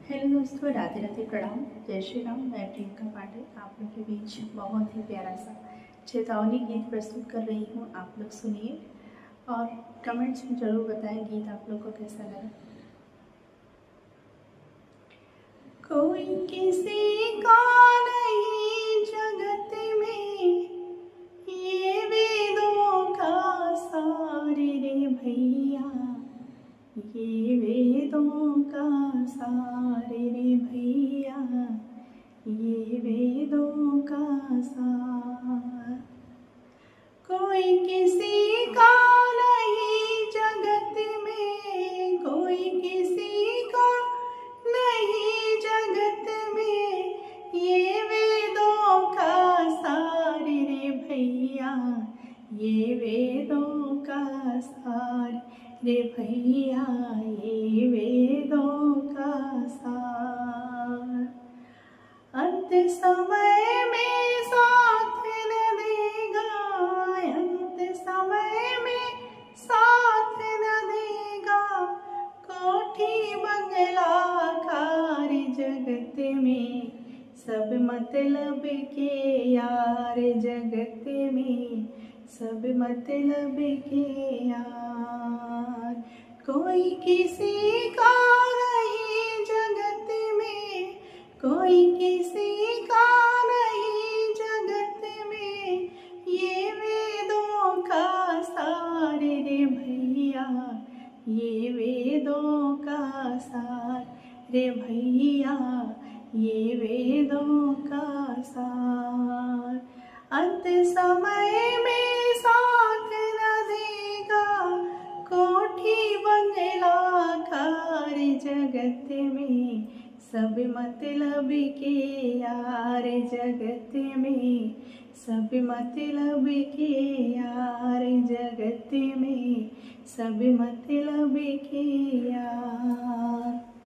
Hello दोस्तों, राधे राधे, प्रणाम, जय श्री राम। मैं प्रियंका पांडे आप लोग के बीच बहुत ही प्यारा सा चेतावनी गीत प्रस्तुत कर रही हूँ। आप लोग सुनिए और कमेंट्स में ज़रूर बताएं गीत आप लोग को कैसा लगा। कोई किसी का नहीं जगत में, ये वेदों का सार रे भैया, ये वेदों का सार रे भैया, ये वेदों का सार। कोई किसी का नहीं जगत में, कोई किसी का नहीं जगत में, ये वेदों का सार रे भैया, ये वेदों का सार रे भैया, ये वेदों का सार। अंत समय में साथ न देगा, अंत समय में साथ न देगा, कोठी बंगला कार जगत में, सब मतलब के यार जगत में, सब मतलब के यार। कोई किसी का नहीं जगत में, कोई किसी का नहीं जगत में, ये वेदों का सार रे भैया, ये वेदों का सार रे भैया, ये वेदों का सार। अंत समय में साथ न देगा, कोठी बंगला कार जगत में, सब मतलब के यार जगत में, सब मतलब के यार जगत में, सब मतलब के यार।